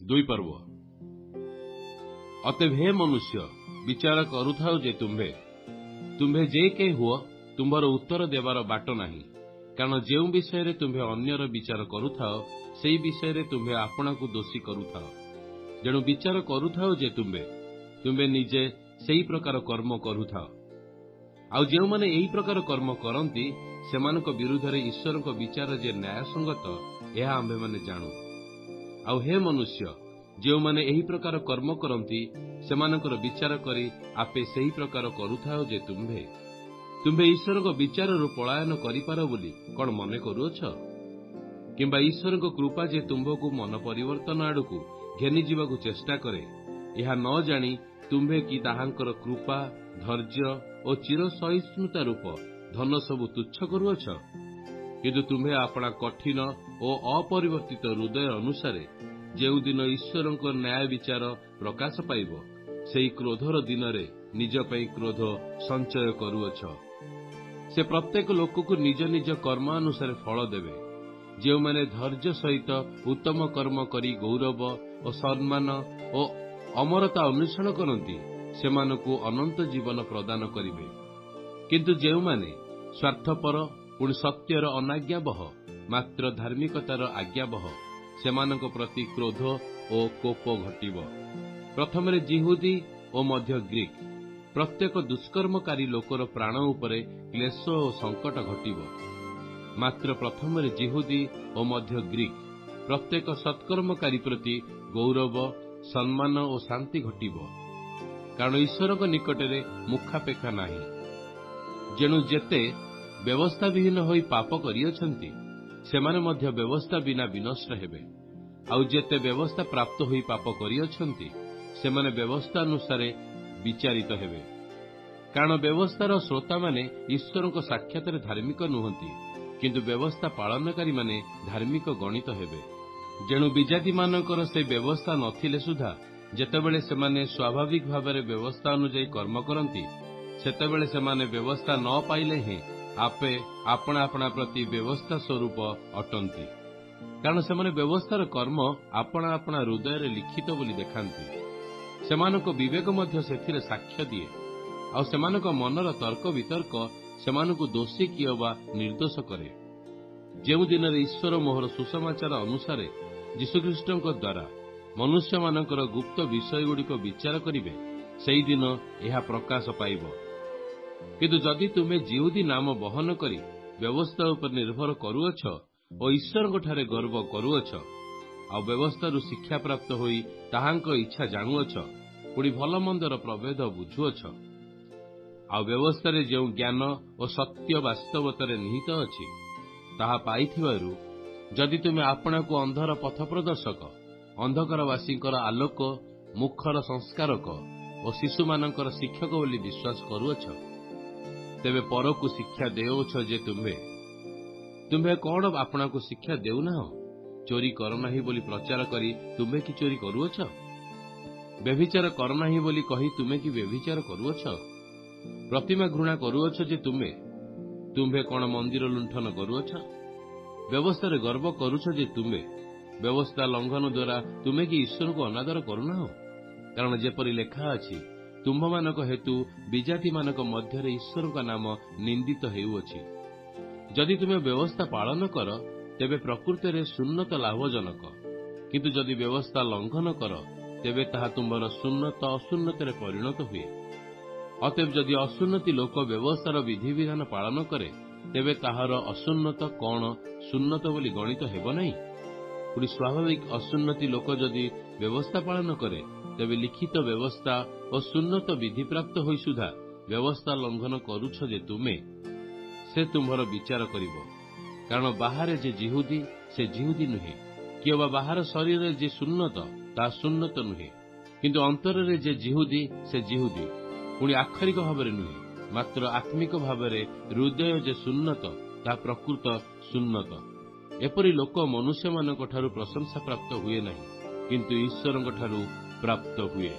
दुई पर्व। अतएव हे मनुष्य विचार करुथाओ जे तुम्भे जे के हुओ तुम्हार उत्तर देवार बाट नहीं, कारण जो विषय तुम्हें अन्यर विचार करुथाओ से विषय तुम्हें आपना को दोषी करुथाओ। जेणु विचार करुथाओ जे तुम्हें निजे से प्रकार कर्म करुथाओ। आउ जो माने यही प्रकार कर्म करती सेमानक विरुद्ध रे ईश्वर को विचार जे न्यायसंगत यह आम्भे माने जानू। आउ हे मनुष्य जो माने यही प्रकार कर्म करती सेमानकर विचार करी आपे सही प्रकार करुथाओ जे तुम्भे ईश्वर को विचार रु पलायन करिपार बोली कौन मने करुअछ? किंबा ईश्वर को कृपा जे तुम्भको मन परिवर्तन आड़कू घेनी जीवाकू चेष्टा करे यह न जानी तुम्भे कि ताहांकर कृपा धैर्य और चिर सहिष्णुता रूप धन सबु तुच्छ करुअछ? किंतु तुम्हें अपना कठिन और अपरिवर्तित हृदय अनुसार जो दिन ईश्वर न्याय विचार प्रकाश पाइब से क्रोधर दिन रे निज पई क्रोध संचय करुअछ। से प्रत्येक लोक को निज निज कर्म अनुसार फल देवे। जो माने धैर्य सहित उत्तम कर्म करी गौरव और सम्मान और अमरता अन्वेषण करती सेमानकु अनंत जीवन प्रदान करिवे। किंतु जो माने स्वार्थपर पुणी सत्यर अनाज्ञाबह मात्र धार्मिकतार आज्ञाबह सेमानक प्रति क्रोध और कोप घटिब। प्रथम जिहुदी और मध्य ग्रीक प्रत्येक दुष्कर्मकारी लोकर प्राण उपरे क्लेश और संकट घटिब। मात्र प्रथम जिहुदी और मध्य ग्रीक प्रत्येक सत्कर्मकारी प्रति गौरव सम्मान और शांति घटिब, कारण ईश्वर निकटरे मुखापेखा नाही। जेणु जेते व्यवस्था विहीन होई पाप करियछंती सेमाने मध्य व्यवस्था बिना विनष्ट हेबे। आउ जेते व्यवस्था प्राप्त होई पाप करियछंती सेमाने व्यवस्था अनुसार विचारित हेबे, कारण व्यवस्थार श्रोता माने ईश्वर को साक्षात धार्मिक नुहंती, किंतु व्यवस्था पालनकारी माने धार्मिक गणित हेबे। जेणु विजाति मानकर से व्यवस्था नथिले सुधा जेतेबेले सेमाने स्वाभाविक भावरे व्यवस्था अनुଯାयी कर्म करती सेतेबेले सेमाने व्यवस्था न पाइले ही आपे अपना अपना प्रति व्यवस्था स्वरूप अटंती, कारण सेमाने व्यवस्थार कर्म अपना अपना हृदय रे लिखित बोली देखांती। सेमानक विवेक मध्य सेथिरे साक्ष्य दिए। आउ सेमानक मनर तर्क वितर्क सेमानकु दोषी कियो बा निर्दोष करे। जेउ दिन ईश्वर मोहर सुसमाचार अनुसार यीशुख्रीष्टଙ୍କ द्वारा मनुष्य मानकर गुप्त विषय गुड़िक विचार करिवे सेई दिन यह प्रकाश पाइब। किंतु जदि तुमे जिहुदी नाम बहन करी व्यवस्था उपर निर्भर करुअछ और ईश्वर ठारे गर्व करुअछ आ व्यवस्था शिक्षा प्राप्त होई ताहांक इच्छा जानुअछ पुणी भल मंदर प्रभेद बुझुअछ आ व्यवस्था रे जो ज्ञान और सत्य वास्तवतार निहित अछि ताहा पाइथिबारु जदि तुमे आपना को अंधर पथ प्रदर्शक अंधकारवासींकर आलोक मुखर संस्कारक और शिशु मानकर शिक्षक बोली विश्वास करुअछ तेबे पर को शिक्षा देउछ जे तुम्हे कौन आपना को शिक्षा देउना चोरी कर नाही बोली प्रचार करी तुम्हे कि चोरी करुअछ? व्यभिचार कर नाही बोली कही तुम्हे कि व्यभिचार करुअछ? प्रतिमा घृणा करुअछ जे तुम्हे कौन मंदिर लुंठन करुअछ? व्यवस्था रे गर्व करुछ जे व्यवस्था लंघन द्वारा तुम्हे कि ईश्वर को अनादर करुना? कारण जेपरि लेखा अछि तुम्भ मानक हेतु विजाति मानक मध्य ईश्वर का नाम निंदित हेउअछि। जदि तुम्हें व्यवस्था पालन कर तेबे प्रकृति रे सुन्नत लाभजनक, किंतु जदि व्यवस्था लंघन कर तेबे ताहा तुम्हार सुन्नत असुन्नत रे परिणत हुए। अतएव जदि असुन्नति लोक व्यवस्थार विधि विधान पालन करे तेबे ताहार असुन्नत कौन सुन्नत बोली गणित हेब नहीं? पुणी स्वाभाविक असुन्नति लोक जदि व्यवस्था पालन करे तेबे लिखित व्यवस्था और सुन्नत विधि प्राप्त होई सुधा व्यवस्था लंघन करुछ जे से तुम्हार विचार करिवो। कारण बाहर जे जिहुदी से जिहुदी नुहे, किंबा बाहर शरीर जे सुन्नत ता सुन्नत नुहे, किंतु अंतर रे जे जिहुदी से जिहुदी पुणी आक्षरिक भाव नुहे, मात्र आत्मिक भाव हृदय जे सुन्नत ता प्रकृत सुन्नत। एपरि लोक मनुष्य मानक ठारू प्रशंसा प्राप्त हुए नहीं, किंतु ईश्वर ठारू प्राप्त हुए।